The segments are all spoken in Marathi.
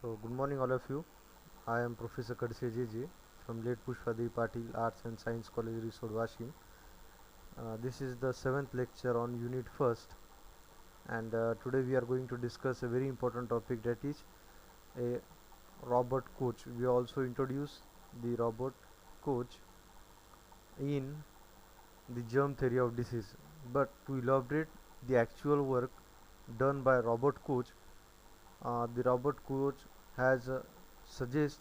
So, good morning, all of you. I am Professor Kadse JJ from Late Pushpadevi Patil Arts and Science College, Resort, Washing. This is the 7th lecture on Unit 1st, and today we are going to discuss a very important topic, that is a robot coach. We also introduce the robot coach in the germ theory of disease, but to elaborate the actual work done by robot coach, the robot coach has suggest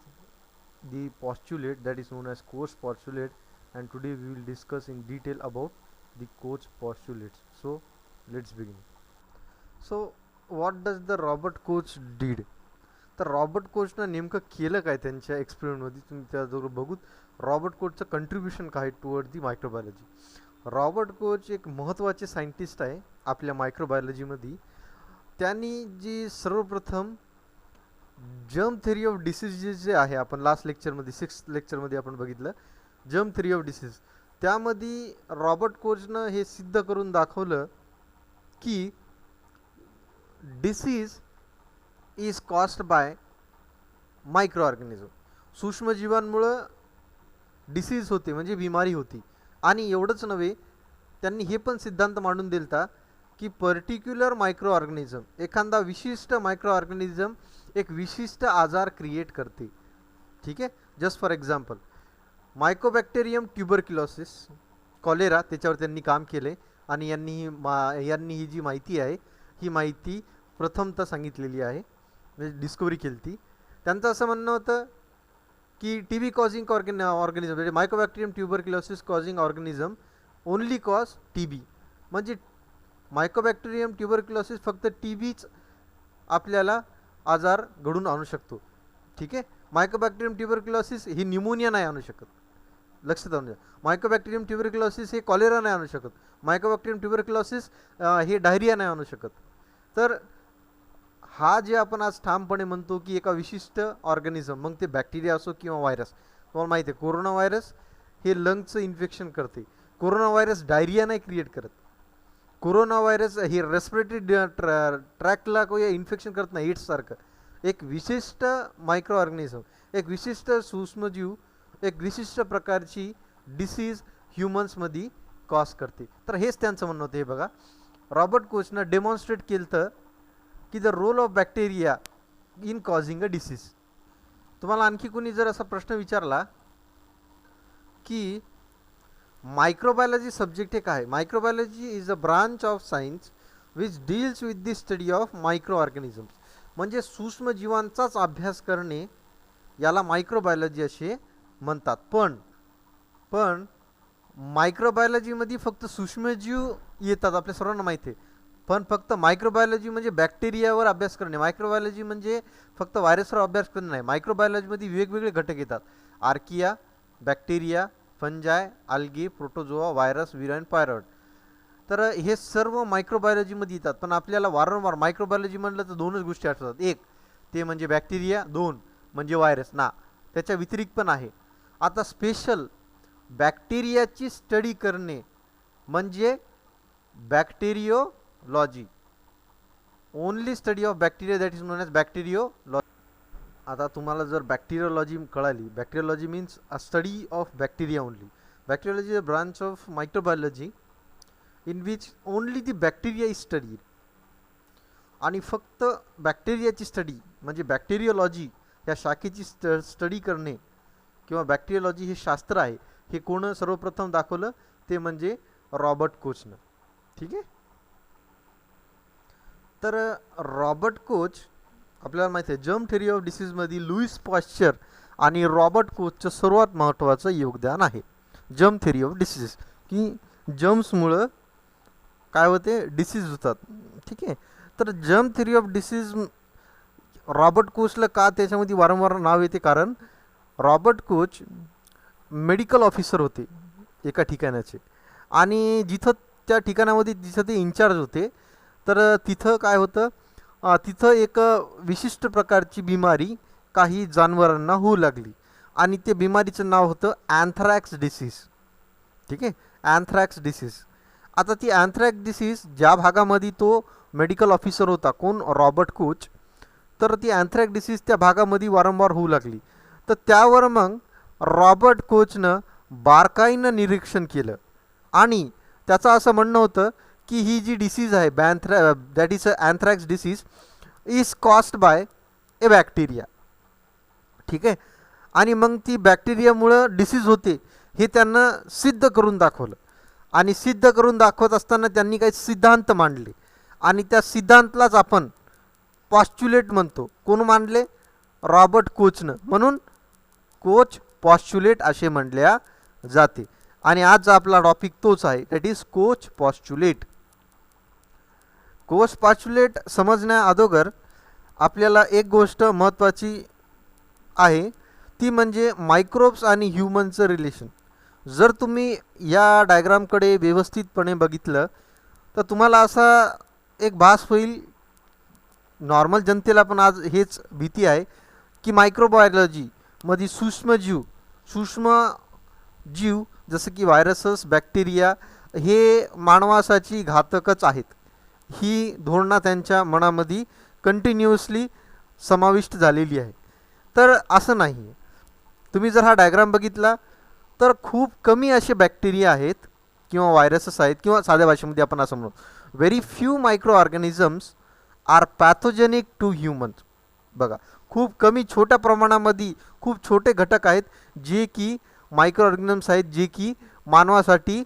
the postulate that is known as Koch postulate, and today we will discuss in detail about the Koch postulates. So let's begin. So what does the Robert Koch did? तर रॉबर्ट कोचनं नेमकं केलं काय त्यांच्या एक्सपेरिमेंटमध्ये तुम्ही त्याजवळ बघूत. रॉबर्ट कोचचं कंट्रीब्युशन काय toward the microbiology. Robert Koch एक महत्त्वाचे सायंटिस्ट आहे आपल्या मायक्रोबायोलॉजीमध्ये. त्यांनी जी सर्वप्रथम जर्म थेरी ऑफ डिसीजेस जे आहे, आपण लास्ट लेक्चरमध्ये 6th लेक्चरमध्ये आपण बघितलं जर्म थेरी ऑफ डिसीज, त्यामध्ये रॉबर्ट कोचनं हे सिद्ध करून दाखवलं की disease is caused by microorganism. सूक्ष्मजीवांमुळं डिसीज होते म्हणजे बिमारी होती. आणि एवढंच नव्हे, त्यांनी हे पण सिद्धांत मांडून दिलता की पर्टिक्युलर मायक्रो ऑर्गॅनिझम, एखादा विशिष्ट मायक्रो ऑर्गॅनिझम एक विशिष्ट आजार क्रिएट करते. ठीक आहे. Just for example Mycobacterium tuberculosis, cholera, त्याच्यावर त्यांनी काम केले आणि यांनी ही जी माहिती आहे ही माहिती प्रथमतः सांगितलेली आहे, म्हणजे डिस्कवरी केली ती. त्यांचं असं म्हणणं होतं की टी बी कॉझिंग ऑर्गॅनिझम म्हणजे Mycobacterium tuberculosis causing organism only cause T B. म्हणजे मायकोबॅक्टेरियम ट्युबरक्युलोसिस फक्त टी बीच आपल्याला आजार घडून आणू शकतो. ठीक आहे. मायकोबॅक्टेरियम ट्युबरक्युलोसिस ही न्यूमोनिया नाही आणू शकत. लक्षात आणून द्या. मायकोबॅक्टेरियम ट्युबरक्युलोसिस हे कॉलेरा नाही आणू शकत. मायकोबॅक्टेरियम ट्युबरक्युलोसिस हे डायरिया नाही आणू शकत. तर हा जे आपण आज ठामपणे म्हणतो की एका विशिष्ट ऑर्गॅनिझम, मग ते बॅक्टेरिया असो किंवा व्हायरस, तुम्हाला माहिती आहे कोरोना व्हायरस हे लंग्सचं इन्फेक्शन करते. कोरोना व्हायरस डायरिया नाही क्रिएट करत. कोरोना व्हायरस हे रेस्पिरेटरी ट्रॅकला काही इन्फेक्शन करत नाही एड्ससारखं. एक विशिष्ट मायक्रो ऑर्गॅनिझम, एक विशिष्ट सूक्ष्मजीव एक विशिष्ट प्रकारची डिसीज ह्युमन्समध्ये कॉज करते. तर हेच त्यांचं म्हणणं होतं. हे बघा, रॉबर्ट कोचनं डेमॉन्स्ट्रेट केलं तर की the role of bacteria in causing a disease. तुम्हाला आणखी कोणी जर असा प्रश्न विचारला की मायक्रोबायोलॉजी सब्जेक्ट हे काय, microbiology is a branch of science which deals with the study of micro organisms. म्हणजे सूक्ष्मजीवांचाच अभ्यास करणे याला मायक्रोबायोलॉजी असे म्हणतात. पण मायक्रोबायोलॉजीमध्ये फक्त सूक्ष्मजीव येतात, आपल्या सर्वांना माहिती आहे. पण फक्त मायक्रोबायोलॉजी म्हणजे बॅक्टेरियावर अभ्यास करणे, मायक्रोबायोलॉजी म्हणजे फक्त व्हायरसवर अभ्यास करणे नाही. मायक्रोबायोलॉजीमध्ये वेगवेगळे घटक येतात. Archaea, bacteria, fungi, algae, protozoa, virus, viroid, पायरॉइड. तर हे सर्व मायक्रोबायोलॉजीमध्ये येतात. पण आपल्याला वारंवार मायक्रोबायोलॉजी म्हणलं तर दोनच गोष्टी आठवतात. एक ते म्हणजे बॅक्टेरिया, दोन म्हणजे व्हायरस. ना, त्याच्या व्यतिरिक्त पण आहे. आता स्पेशल बॅक्टेरियाची स्टडी करणे म्हणजे bacteriology. Only study of bacteria, that is known as bacteriology. आता तुम्हाला जर बॅक्टेरियोलॉजी कळाली, bacteriology means a study of bacteria only. Bacteriology is a branch of microbiology in which only the bacteria is study. आणि फक्त बॅक्टेरियाची स्टडी म्हणजे बॅक्टेरियोलॉजी या शाखेची स्टडी करणे किंवा बॅक्टेरियोलॉजी हे शास्त्र आहे, हे कोण सर्वप्रथम दाखवलं ते म्हणजे रॉबर्ट कोचनं. ठीक आहे. तर रॉबर्ट कोच आपल्याला माहिती आहे जर्म थेरी ऑफ डिसीजमध्ये लुईस पाश्चर आणि रॉबर्ट कोचचं सर्वात महत्त्वाचं योगदान आहे. जर्म थेरी ऑफ डिसीजेस की जर्म्समुळं काय होते, डिसीज होतात. ठीक आहे. तर germ theory of disease Robert कोचला का त्याच्यामध्ये वारंवार नाव येते, कारण रॉबर्ट कोच मेडिकल ऑफिसर होते एका ठिकाणाचे, आणि जिथं त्या ठिकाणामध्ये जिथं ते इन्चार्ज होते, तर तिथं काय होतं, तिथं एक विशिष्ट प्रकारची बिमारी काही जनावरांना होऊ लागली आणि ते बिमारीचं नाव होतं अँथ्रॅक्स डिसीज. ठीक आहे. Anthrax disease. आता ती अँथ्रॅक्स डिसीज ज्या भागामध्ये तो मेडिकल ऑफिसर होता, कोण, रॉबर्ट कोच, तर ती अँथ्रॅक्स डिसीज त्या भागामध्ये वारंवार होऊ लागली. तर त्यावर मग रॉबर्ट कोचनं बारकाईनं निरीक्षण केलं आणि त्याचं असं म्हणणं होतं की ही जी डिसीज आहे that is a anthrax disease is caused bye A bacteria. ठीक आहे. आणि मग ती बॅक्टेरियामुळं डिसीज होते हे त्यांना सिद्ध करून दाखवलं. आणि सिद्ध करून दाखवत असताना त्यांनी काही सिद्धांत मांडले आणि त्या सिद्धांतलाच आपण पॉस्च्युलेट म्हणतो. कोण मांडले? रॉबर्ट कोचनं. म्हणून कोच पॉस्च्युलेट असे म्हणल्या जाते. आणि आज आपला टॉपिक तोच आहे, दॅट इज कोच पॉस्च्युलेट. कोच पॉस्च्युलेट समजण्या अगोदर आपल्याला एक गोष्ट महत्त्वाची आहे, ती म्हणजे मायक्रोब्स आणि ह्युमनचं रिलेशन. जर तुम्ही या डायग्रामकडे व्यवस्थितपणे बघितलं तर तुम्हाला असा एक भास होईल, नॉर्मल जनतेला पण आज हेच भीती आहे की मायक्रोबायोलॉजीमध्ये सूक्ष्म जीव जसं की व्हायरसेस, बॅक्टेरिया हे मानवासाठी घातकच आहेत. ही धोरणा त्यांच्या मनामध्ये कंटिन्युअसली समाविष्ट झालेली आहे. तर असं नाही. तुम्ही जर हा डायग्राम बघितला तर खूप कमी असे बॅक्टेरिया आहेत किंवा व्हायरसेस आहेत, किंवा साध्या भाषेमध्ये आपण असं म्हणू, very few micro organisms are pathogenic to humans. बघा, खूप कमी छोट्या प्रमाणामध्ये खूप छोटे घटक आहेत जे की मायक्रो ऑर्गॅनिझम्स आहेत जे की मानवासाठी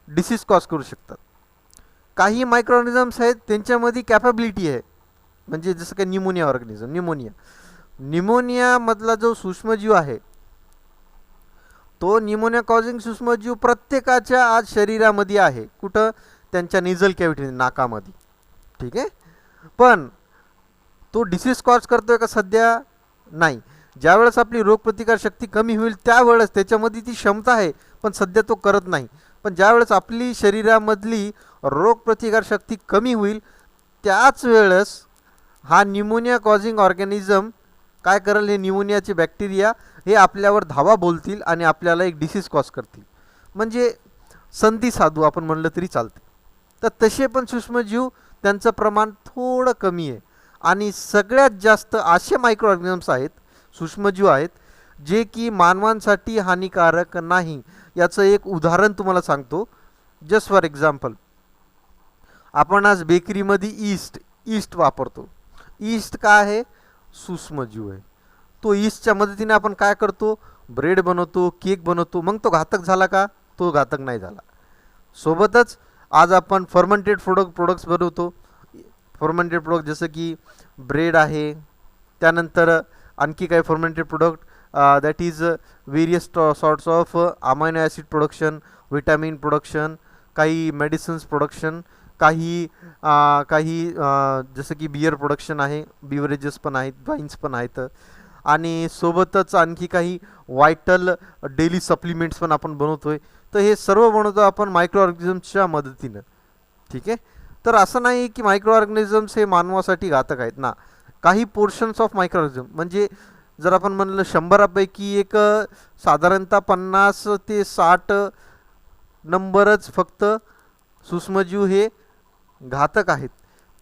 डिसीज कॉज करू शकतात. काही मायक्रो ऑर्गॅनिझम्स आहेत त्यांच्यामध्ये कॅपॅबिलिटी आहे, म्हणजे जसं काही निमोनियामधला जो सूक्ष्मजीव आहे तो निमोनिया कॉझिंग सूक्ष्मजीव प्रत्येकाच्या आज शरीरामध्ये आहे. कुठं? त्यांच्या नेझल कॅव्हिटी, नाकामध्ये. ठीक आहे. पण तो डिसीज कॉज करतोय का? सध्या नाही. ज्यावेळेस आपली रोगप्रतिकारशक्ती कमी होईल त्यावेळेस त्याच्यामध्ये ती क्षमता आहे, पण सध्या तो करत नाही. पण ज्यावेळेस आपली शरीरामधली रोगप्रतिकारशक्ती कमी होईल त्याच वेळेस हा निमोनिया कॉझिंग ऑर्गॅनिझम काय करेल? हे निमोनियाचे बॅक्टेरिया हे आपल्यावर धावा बोलतील आणि आपल्याला एक डिसीज कॉज करतील. म्हणजे संधी साधू आपण म्हणलं तरी चालते. तर तसे पण सूक्ष्मजीव त्यांचं प्रमाण थोडं कमी आहे. आणि सगळ्यात जास्त असे मायक्रो ऑर्गॅनिझम्स आहेत, सूक्ष्मजीव आहेत, जे की मानवांसाठी हानिकारक नाही. याचं एक उदाहरण तुम्हाला सांगतो. जस्ट फॉर एक्झाम्पल, आपण आज बेकरीमध्ये ईस्ट वापरतो. ईस्ट काय आहे? सूक्ष्मजीव आहे. तो ईस्टच्या मदतीने आपण काय करतो? ब्रेड बनवतो, केक बनवतो. मग तो घातक झाला का? तो घातक नाही झाला. सोबतच आज आपण फर्मेंटेड प्रोडक्ट्स बनवतो. फर्मेंटेड प्रोडक्ट जसं की ब्रेड आहे, त्यानंतर आणखी काही fermented product that is various sorts of amino acid production, vitamin production, काही मेडिसिन्स प्रोडक्शन, काही जसं की बियर प्रोडक्शन आहे, बिवरेजेस पण आहेत, वाईन्स पण आहेत, आणि सोबतच आणखी काही वायटल डेली सप्लिमेंट्स पण आपण बनवतोय. तर हे सर्व बनवतो आपण मायक्रो ऑर्गॅनिझम्सच्या मदतीनं. ठीक आहे. तर असं नाही की मायक्रो ऑर्गॅनिझम्स हे मानवासाठी घातक आहेत ना. काही पोर्शन्स ऑफ मायक्रो ऑर्गॅनिझम, म्हणजे जर आपण म्हणलं 100पैकी एक साधारणतः 50 ते 60 नंबरच फक्त सूक्ष्मजीव हे घातक आहेत.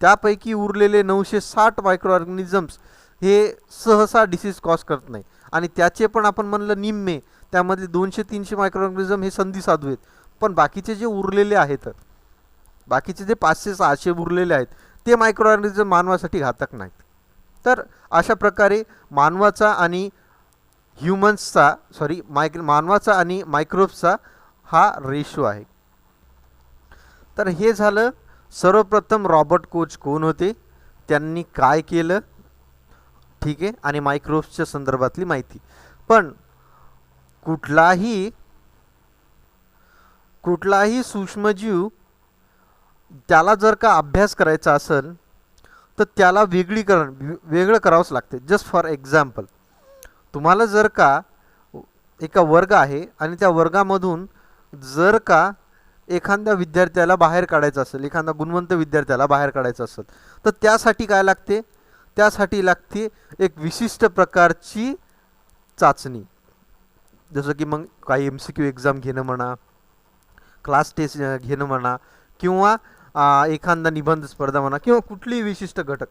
त्यापैकी उरलेले 960 मायक्रो ऑर्गॅनिझम्स हे सहसा डिसीज कॉज करत नाही. आणि त्याचे पण आपण म्हणलं निम्मे, त्यामधले 200-300 मायक्रो ऑर्गॅनिझम हे संधी साधू आहेत. पण बाकीचे जे उरलेले आहेत, बाकीचे जे 500-600 उरलेले आहेत, ते मायक्रो ऑर्गॅनिझम मानवासाठी घातक नाहीत. तर अशा प्रकारे मानवाचा आणि मायक्रोब्सचा हा रेशो आहे. तर हे झालं. सर्वप्रथम रॉबर्ट कोच कोण होते, त्यांनी काय केलं, ठीक आहे, आणि मायक्रोब्सच्या संदर्भातली माहिती. पण कुठलाही सूक्ष्मजीव त्याला जर का अभ्यास करायचा असेल तर त्याला वेगळं करावंच लागते. जस्ट फॉर एक्झाम्पल, तुम्हाला जर का एका वर्ग आहे आणि त्या वर्गामधून जर का एखाद्या विद्यार्थ्याला बाहेर काढायचं असेल, एखादा गुणवंत विद्यार्थ्याला बाहेर काढायचं असेल, तर त्यासाठी काय लागते? त्यासाठी लागते एक विशिष्ट प्रकारची चाचणी. जसं की मग काही MCQ एक्झाम घेणं म्हणा, क्लास टेस्ट घेणं म्हणा, किंवा एखादा निबंध स्पर्धा म्हणा, किंवा कुठलीही विशिष्ट घटक.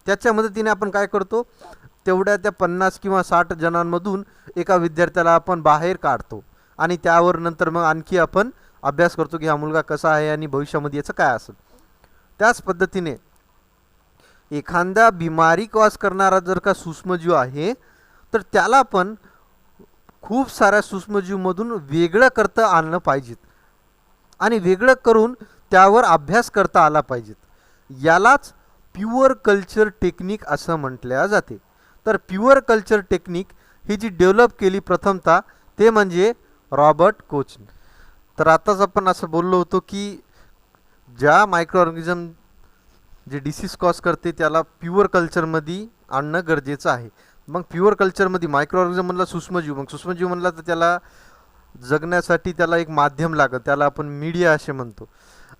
त्याच्या मदतीने आपण काय करतो, तेवढ्या त्या 50 किंवा 60 जणांमधून एका विद्यार्थ्याला आपण बाहेर काढतो आणि त्यावर नंतर मग आणखी आपण अभ्यास करतो की हा मुलगा कसा आहे आणि भविष्यामध्ये याचं काय असेल. त्याच पद्धतीने एखादा बिमारी कॉज करणारा जर का सूक्ष्मजीव आहे तर त्याला पण खूप साऱ्या सूक्ष्मजीवमधून वेगळं करता आणलं पाहिजेत आणि वेगळं करून त्यावर अभ्यास करता आला पाहिजेत. यालाच प्युअर कल्चर टेक्निक असं म्हटल्या जाते. तर प्युअर कल्चर टेक्निक ही जी डेव्हलप केली प्रथमतः ते म्हणजे रॉबर्ट कोच. तर आताच आपण असं बोललो होतो की ज्या मायक्रो ऑर्गॅनिझम जे डिसीज कॉज करते त्याला प्युअर कल्चरमध्ये आणणं गरजेचं आहे. मग प्युअर कल्चरमध्ये मायक्रो ऑर्गॅनिझम म्हणला सूक्ष्मजीव, मग सूक्ष्मजीव म्हणला तर त्याला जगण्यासाठी त्याला एक माध्यम लागतं, त्याला आपण मीडिया असे म्हणतो.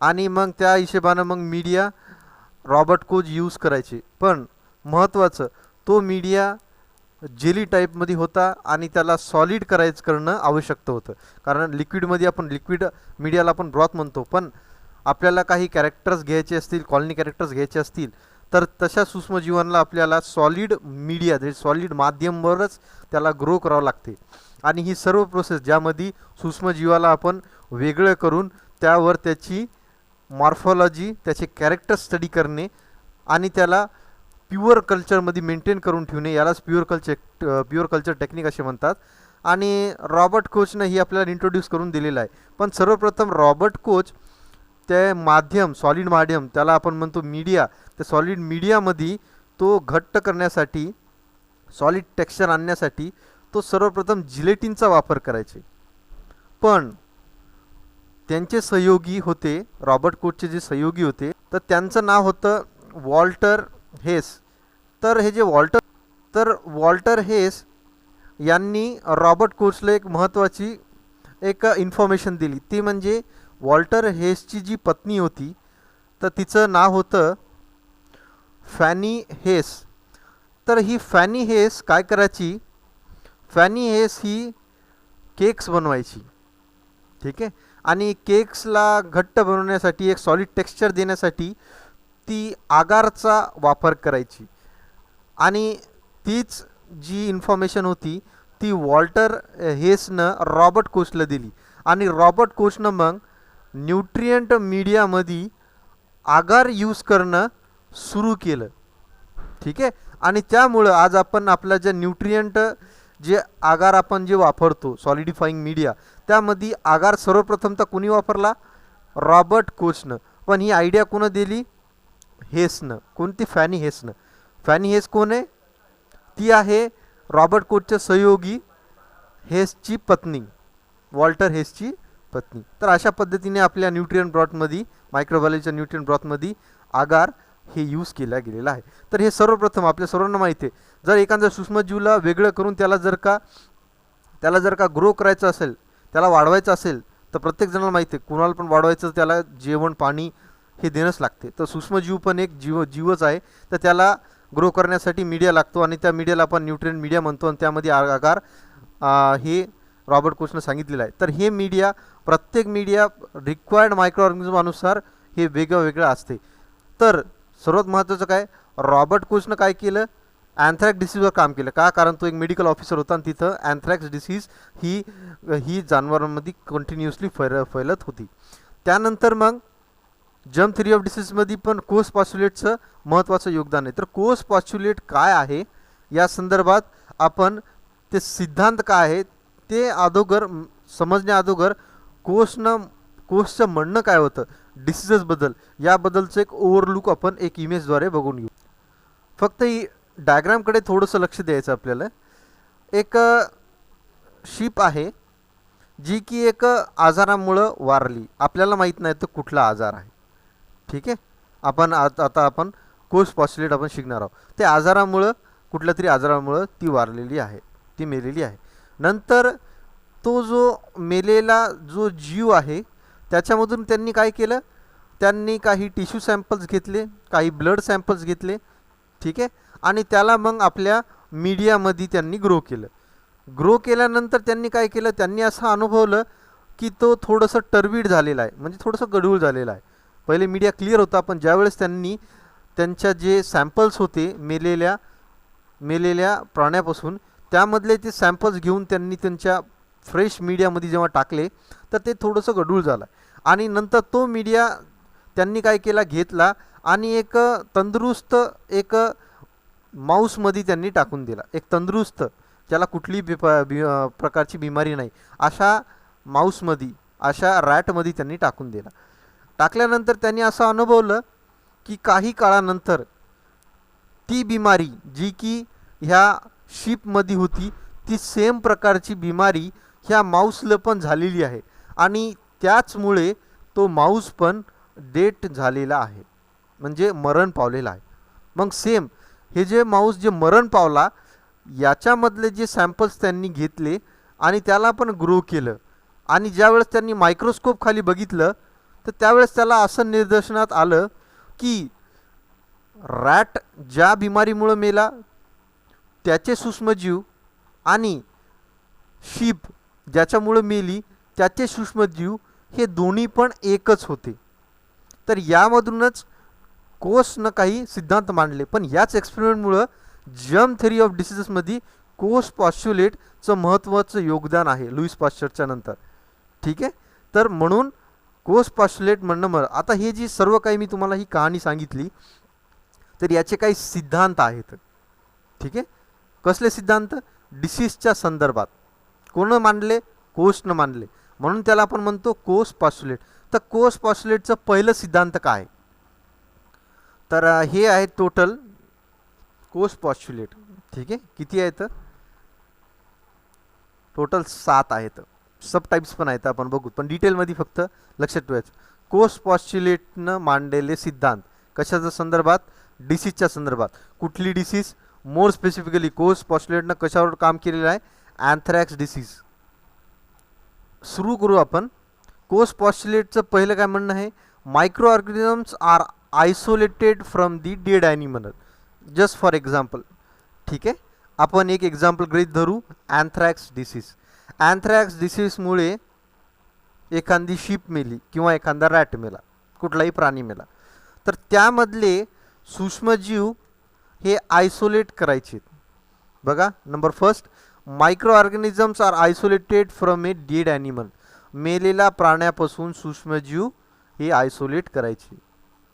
आणि मग त्या हिशोबानं मग मीडिया रॉबर्ट कोच यूज करायचे. पण महत्त्वाचं तो मीडिया जेली टाईपमध्ये होता आणि त्याला सॉलिड करणं आवश्यक होतं. कारण लिक्विडमध्ये आपण लिक्विड मीडियाला आपण ब्रॉथ म्हणतो, पण आपल्याला काही कॅरेक्टर्स घ्यायचे असतील, कॉलनी कॅरेक्टर्स घ्यायचे असतील तर तशा सूक्ष्मजीवांना आपल्याला सॉलिड मीडिया सॉलिड माध्यमवरच त्याला ग्रो करावं लागते. आणि ही सर्व प्रोसेस ज्यामध्ये सूक्ष्मजीवाला आपण वेगळं करून त्यावर त्याची मॉर्फॉलॉजी त्याचे कॅरेक्टर स्टडी करणे आणि त्याला प्युअर कल्चरमध्ये मेंटेन करून ठेवणे यालाच प्युअर कल्चर टेक्निक असे म्हणतात. आणि रॉबर्ट कोचनं ही आपल्याला इंट्रोड्यूस करून दिलेलं आहे. पण सर्वप्रथम रॉबर्ट कोच ते माध्यम सॉलिड माध्यम त्याला आपण म्हणतो मीडिया, त्या सॉलिड मीडियामध्ये तो घट्ट करण्यासाठी सॉलिड टेक्स्चर आणण्यासाठी तो सर्वप्रथम जिलेटिनचा वापर करायचे. पण त्यांचे सहयोगी होते, रॉबर्ट कोचचे जे सहयोगी होते तर त्यांचं नाव होतं वॉल्टर हेस. तर हे जे वॉल्टर हेस यांनी रॉबर्ट कोचला एक महत्त्वाची एक इन्फॉर्मेशन दिली. ती म्हणजे वॉल्टर हेसची जी पत्नी होती तर तिचं नाव होतं फॅनी हेस. तर ही फॅनी हेस काय करायची, फॅनी हेस ही केक्स बनवायची. ठीक आहे. आणि केक्सला घट्ट बनवण्यासाठी एक सॉलिड टेक्स्चर देण्यासाठी ती आगारचा वापर करायची. आणि तीच जी इन्फॉर्मेशन होती ती वॉल्टर हेसनं रॉबर्ट कोचला दिली आणि रॉबर्ट कोचनं मग न्यूट्रियंट मीडियामध्ये आगार यूज करणं सुरू केलं. ठीक आहे. आणि त्यामुळं आज आपण आपल्या ज्या न्यूट्रियंट जे आगार आपण जे वापरतो सॉलिडिफाईंग मीडिया त्यामध्ये आगार सर्वप्रथमतः कोणी वापरला, रॉबर्ट कोचनं. पण ही आयडिया कोणं दिली, हेसनं. कोणती, फॅनी हेसनं. फॅनी हेस कोण आहे, ती आहे रॉबर्ट कोचच्या सहयोगी हेसची पत्नी, वॉल्टर हेसची पत्नी. तर अशा पद्धतीने आपल्या न्यूट्रियन ब्रॉथमध्ये मायक्रोबायोलॉजीच्या न्यूट्रियन ब्रॉथमध्ये आगार हे यूज केला गेलेला आहे. तर हे सर्वप्रथम आपल्या सर्वांना माहिती आहे, जर एखाद्या सूक्ष्मजीवला वेगळं करून त्याला जर का ग्रो करायचं असेल, त्याला वाढवायचं असेल तर प्रत्येक जणाला माहिती आहे कुणाला पण वाढवायचं त्याला जेवण पाणी हे देणंच लागते. तर सूक्ष्मजीव पण एक जीवच आहे, तर त्याला ग्रो करण्यासाठी मीडिया लागतो आणि त्या मीडियाला आपण न्यूट्रियन मीडिया म्हणतो आणि त्यामध्ये आगार हे रॉबर्ट कोचनं सांगितलेलं आहे. तर हे मीडिया प्रत्येक मीडिया रिक्वायर्ड मायक्रो ऑर्गॅनिझमनुसार हे वेगळं असते. तर सर्वात महत्त्वाचं काय, रॉबर्ट कोचनं काय केलं, अँथ्रॅक्स डिसीजवर काम केलं. का, कारण तो एक मेडिकल ऑफिसर होता आणि तिथं अँथ्रॅक्स डिसीज ही जनावरांमध्ये कंटिन्युअसली फैलत होती. त्यानंतर मग जर्म थेरी ऑफ डिसीजमध्ये पण कोस पॉस्च्युलेटचं महत्त्वाचं योगदान आहे. तर कोस पॉस्च्युलेट काय आहे या संदर्भात आपण ते सिद्धांत काय आहे ते अगोदर समजण्या अगोदर कोसचं म्हणणं काय होतं डिसीजेसबद्दल याबद्दलचं एक ओव्हरलुक आपण एक इमेजद्वारे बघून घेऊ. फक्त ही डायग्रामकडे थोडंसं लक्ष द्यायचं आपल्याला. एक शीप आहे जी की एक आजारामुळं वारली, आपल्याला माहीत नाही तो कुठला आजार आहे. ठीक आहे. आता आपण कोस पॉस्च्युलेट आपण शिकणार आहोत. ते आजारामुळं कुठल्या तरी आजारामुळं ती वारलेली आहे, ती मेलेली आहे. नंतर तो जो मेलेला जो जीव आहे त्याच्यामधून त्यांनी काय केलं, त्यांनी काही टिश्यू सॅम्पल्स घेतले, काही ब्लड सॅम्पल्स घेतले. ठीक आहे. आणि त्याला मग आपल्या मीडियामध्ये त्यांनी ग्रो केलं. ग्रो केल्यानंतर त्यांनी काय केलं, त्यांनी असं अनुभवलं की तो थोडंसं टर्विड झालेला आहे, म्हणजे थोडंसं गढूळ झालेला आहे. पहिले मीडिया क्लिअर होता, पण ज्यावेळेस त्यांनी त्यांच्या जे सॅम्पल्स होते मेलेल्या प्राण्यापासून, त्यामधले ते सॅम्पल्स घेऊन त्यांनी त्यांच्या फ्रेश मीडियामध्ये जेव्हा टाकले तर ते थोडंसं गढूळ झालं आणि नंतर तो मीडिया त्यांनी काय केला, घेतला आणि एक तंदुरुस्त एक माऊसमध्ये त्यांनी टाकून दिला. एक तंदुरुस्त, ज्याला कुठलीही प्रकारची बिमारी नाही, अशा माऊसमध्ये, अशा रॅटमध्ये त्यांनी टाकून दिला. टाकल्यानंतर त्यांनी असं अनुभवलं की काही काळानंतर ती बिमारी जी की ह्या शीपमध्ये होती, ती सेम प्रकारची बिमारी ह्या माऊसला पण झालेली आहे आणि त्याचमुळे तो माऊस पण डेट झालेला आहे, म्हणजे मरण पावलेला आहे. मग सेम हे जे माऊस जे मरण पावला, याच्यामधले जे सॅम्पल्स त्यांनी घेतले आणि त्याला पण ग्रो केलं आणि ज्यावेळेस त्यांनी मायक्रोस्कोप खाली बघितलं तर त्यावेळेस त्याला असं निदर्शनात आलं की रॅट ज्या बिमारीमुळे मेला त्याचे सूक्ष्मजीव आणि शीप ज्याच्यामुळे मेली त्याचे सूक्ष्मजीव हे दोन्ही पण एकच होते. तर यामधूनच कोसनं काही सिद्धांत मांडले. पण याच एक्सपेरिमेंटमुळं जर्म थेरी ऑफ डिसीजेसमध्ये कोस पॉस्च्युलेटचं महत्त्वाचं योगदान आहे लुईस पाश्चरच्या नंतर. ठीक आहे, तर म्हणून कोस पॉस्च्युलेट म्हणणं आता हे जी सर्व काही मी तुम्हाला ही कहाणी सांगितली तर याचे काही सिद्धांत आहेत. ठीक आहे, कसले सिद्धांत? डिसीजच्या संदर्भात. कोण मांडले? कोसनं मांडले, म्हणून त्याला आपण म्हणतो कोस पॉस्च्युलेट. तर कोस पॉस्च्युलेटचं पहिलं सिद्धांत काय? तर हे आहे टोटल कोस पॉस्च्युलेट. ठीक आहे, किती आहेत? टोटल 7 आहेत. सब टाईप्स पण आहेत, आपण बघू, पण डिटेलमध्ये फक्त लक्षात ठेवायचं. कोस पॉस्च्युलेटनं मांडलेले सिद्धांत कशाच्या संदर्भात? डिसीजच्या संदर्भात. कुठली डिसीज? मोर स्पेसिफिकली कोस पॉस्च्युलेटनं कशावर काम केलेलं आहे? Anthrax disease. सुरू करू आपण. कोस पॉस्च्युलेटचं पहिलं काय म्हणणं आहे? Micro organisms are isolated from the dead animal. Just for example. ठीक आहे, आपण एक एक्झाम्पल गृहीत धरू, अँथ्रॅक्स डिसीज. अँथ्रॅक्स डिसीजमुळे एखादी शीप मेली किंवा एखादा रॅट मेला, कुठलाही प्राणी मेला, तर त्यामधले सूक्ष्मजीव हे आयसोलेट करायचे. बघा, number first, micro organisms are isolated from a dead animal. मेलेल्या प्राण्यापासून सूक्ष्मजीव हे आयसोलेट करायचे.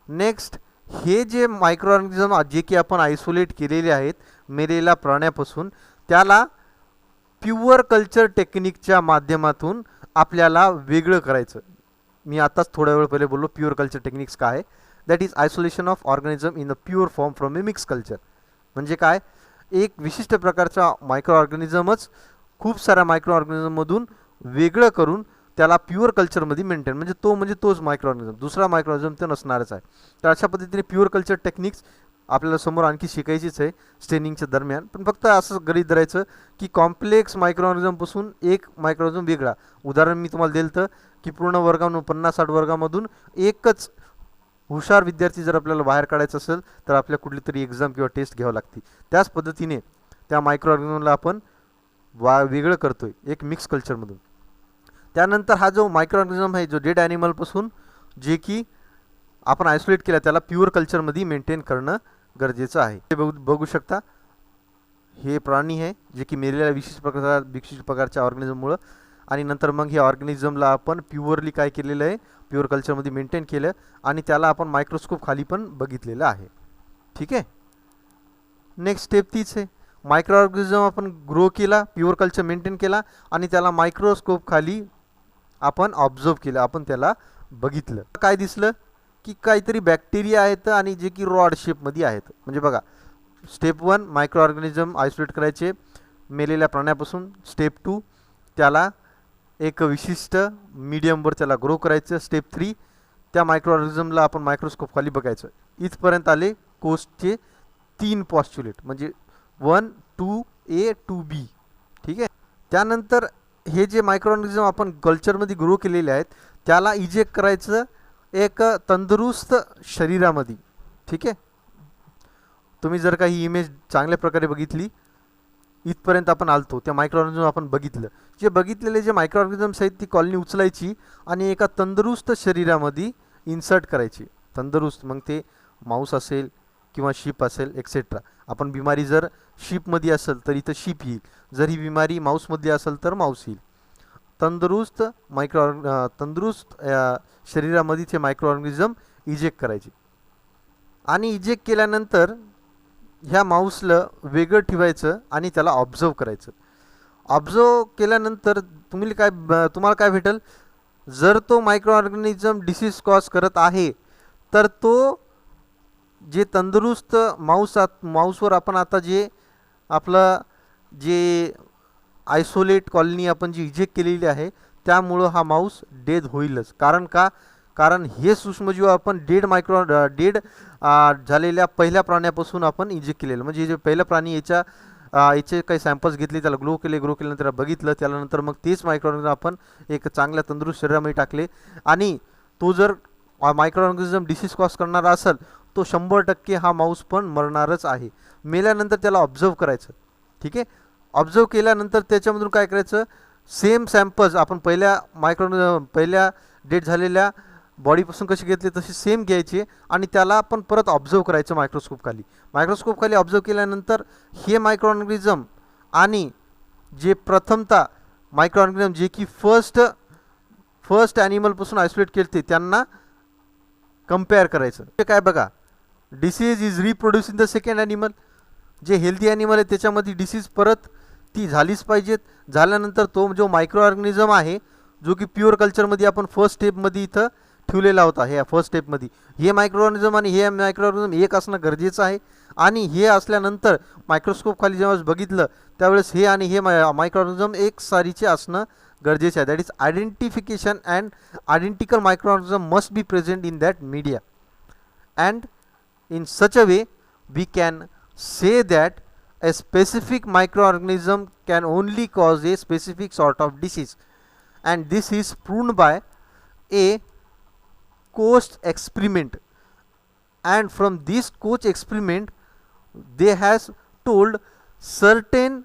नेक्स्ट, हे जे मायक्रो ऑर्गॅनिझम जे की आपण आयसोलेट केलेले आहेत मेलेल्या प्राण्यापासून, त्याला प्युअर कल्चर टेक्निकच्या माध्यमातून आपल्याला वेगळं करायचं. मी आताच थोड्या वेळ पहिले बोललो प्युअर कल्चर टेक्निक्स काय आहे. That is isolation of organism in the pure form from A mix culture. म्हणजे काय? एक विशिष्ट प्रकारचा मायक्रो ऑर्गॅनिझमच खूप साऱ्या मायक्रो ऑर्गॅनिझममधून वेगळं करून त्याला प्युअर कल्चरमध्ये मेंटेन, म्हणजे तोच मायक्रो ऑर्गॅनिझम, दुसरा मायक्रो ऑर्गॅनिझम ते नसणारच आहे. तर अशा पद्धतीने प्युअर कल्चर टेक्निक्स आपल्याला समोर आणखी शिकायचीच आहे स्टेनिंगच्या दरम्यान. पण फक्त असं गृहीत धरायचं की कॉम्प्लेक्स मायक्रो ऑर्गॅनिझमपासून एक मायक्रो ऑर्गॅनिझम वेगळा. उदाहरण मी तुम्हाला दिलं तर की पूर्ण वर्गामधून 50-60 वर्गामधून एकच हुशार विद्यार्थी जर आपल्याला बाहेर काढायचं असेल तर आपल्या कुठली तरी एक्झाम किंवा टेस्ट घ्यावं लागते. त्याच पद्धतीने त्या मायक्रो ऑर्गॅनिझमला आपण वेगळं करतोय एक मिक्स कल्चरमधून. त्यानंतर हा जो मायक्रो ऑर्गॅनिझम आहे जो डेड ॲनिमलपासून जे की आपण आयसोलेट केला, त्याला प्युअर कल्चरमध्ये मेंटेन करणं गरजेचं आहे. हे बघू शकता, हे प्राणी आहे जे की मेलेल्या विशिष्ट प्रकारच्या ऑर्गॅनिझममुळं, आणि नंतर मग हे ऑर्गॅनिझमला आपण प्युअरली काय केलेलं आहे, प्युअर कल्चरमध्ये मेंटेन केलं आणि त्याला आपण मायक्रोस्कोप खाली पण बघितलेलं आहे. ठीक आहे, नेक्स्ट स्टेप तीच आहे. मायक्रो ऑर्गॅनिझम आपण ग्रो केला, प्युअर कल्चर मेंटेन केला आणि त्याला मायक्रोस्कोप खाली आपण ऑब्झर्व केलं, आपण त्याला बघितलं. काय दिसलं की काहीतरी बॅक्टेरिया आहेत आणि जे की रॉड शेपमध्ये आहेत. म्हणजे बघा, स्टेप 1 मायक्रो ऑर्गॅनिझम आयसोलेट करायचे मेलेल्या प्राण्यापासून. स्टेप 2 त्याला एक विशिष्ट मीडियमवर त्याला ग्रो करायचं. स्टेप 3 त्या मायक्रो ऑर्गॅनिझमला आपण मायक्रोस्कोप खाली बघायचं. इथपर्यंत आले कोसचे 3 पॉस्च्युलेट, म्हणजे 1, 2A, 2B. ठीक आहे, त्यानंतर हे जे मायक्रो ऑर्गॅनिझम आपण कल्चरमध्ये ग्रो केलेले आहेत त्याला इजेक्ट करायचं एक तंदुरुस्त शरीरामध्ये. ठीक आहे, तुम्ही जर का ही इमेज चांगल्या प्रकारे बघितली, इथपर्यंत आपण आलतो, त्या मायक्रो ऑर्गॅनिझम आपण बघितलं. जे बघितलेले जे मायक्रो ऑर्गॅनिझम्स आहेत ती कॉलनी उचलायची आणि एका तंदुरुस्त शरीरामध्ये इन्सर्ट करायची. तंदुरुस्त, मग ते माऊस असेल किंवा शीप असेल एक्सेट्रा. आपण बिमारी जर शीपमध्ये असेल तर इथं शीप येईल, जर ही बिमारी माऊसमधली असेल तर माऊस येईल. तंदुरुस्त तंदुरुस्त शरीरामध्ये ते मायक्रो ऑर्गॅनिझम इजेक्ट करायचे आणि इजेक्ट केल्यानंतर ह्या माऊसला वेगळं ठेवायचं आणि त्याला ऑब्झर्व करायचं. ऑब्झर्व केल्यानंतर तुम्हाला काय भेटेल, जर तो मायक्रो ऑर्गॅनिझम डिसीज कॉज करत आहे तर तो जे तंदुरुस्त माऊसवर आपण आता जे आपलं जे आयसोलेट कॉलनी आपण जी इजेक्ट केलेली आहे त्यामुळं हा माऊस डेड होईलच. कारण हे सूक्ष्मजीव आपण डेड झालेल्या पहिल्या प्राण्यापासून आपण इजेक्ट केलेलं, म्हणजे जे पहिला प्राणी याचे काही सॅम्पल्स घेतले, त्याला ग्रो केल्यानंतर बघितलं, त्यानंतर मग तेच मायक्रो ऑर्गॅनिझम आपण एक चांगल्या तंदुरुस्त शरीरामध्ये टाकले आणि तो जर मायक्रो ऑर्गॅनिझम डिसीज कॉज करणारा असेल तो 100% हा माऊस पण मरणारच आहे. मेल्यानंतर त्याला ऑब्झर्व करायचं. ठीक आहे, ऑब्झर्व केल्यानंतर त्याच्यामधून काय करायचं, सेम सॅम्पल्स आपण पहिल्या डेट झालेल्या बॉडीपासून कसे घेतले तसे सेम घ्यायचे आणि त्याला आपण परत ऑब्झर्व करायचं मायक्रोस्कोप खाली ऑब्झर्व केल्यानंतर हे मायक्रो ऑर्गॅनिझम आणि जे प्रथमतः मायक्रो ऑर्गॅनिझम जे की फर्स्ट ॲनिमलपासून आयसोलेट केले त्यांना कम्पेअर करायचं. ते काय बघा, disease is reproduce in the second animal. जे हेल्दी ॲनिमल आहे त्याच्यामध्ये डिसीज परत ती झालीच पाहिजेत. झाल्यानंतर तो जो मायक्रो ऑर्गॅनिझम आहे जो की प्युअर कल्चरमध्ये आपण फर्स्ट स्टेपमध्ये इथं ठेवलेला होता, ह्या फर्स्ट स्टेपमध्ये हे मायक्रो ऑर्गॅनिझम आणि हे मायक्रो ऑर्गॅनिझम एक असणं गरजेचं आहे. आणि हे असल्यानंतर मायक्रोस्कोप खाली जेव्हा बघितलं त्यावेळेस हे आणि हे मायक्रो ऑर्गॅनिझम एक सारीचे असणं गरजेचे आहे. That is identification and identical micro organism must be present in that media and in such a way we can say that a specific microorganism can only cause a specific sort of disease, and this is proven by a Koch experiment. And from this Koch experiment they has told certain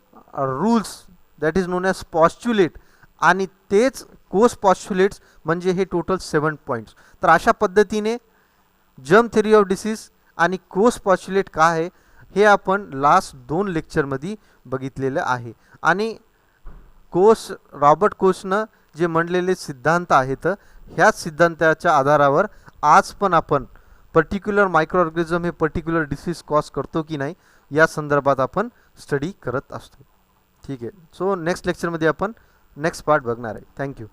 rules that is known as postulate, आणि तेच कोच पॉस्ट्युलेट्स म्हणजे हे टोटल 7 पॉईंट्स. तर अशा पद्धतीने जर्म थेअरी ऑफ डिसीज आणि कोच पॉस्ट्युलेट काय आहे हे आपण लास्ट 2 लेक्चरमध्ये बघितलेलं आहे. आणि रॉबर्ट कोचनं जे म्हणलेले सिद्धांत आहेत ह्याच सिद्धांताच्या आधारावर आज पण आपण पर्टिक्युलर मायक्रो ऑर्गॅनिझम हे पर्टिक्युलर डिसीज कॉज करतो की नाही या संदर्भात आपण स्टडी करत असतो. ठीक आहे, सो नेक्स्ट लेक्चरमध्ये आपण नेक्स्ट पार्ट बघणार आहे. थँक्यू.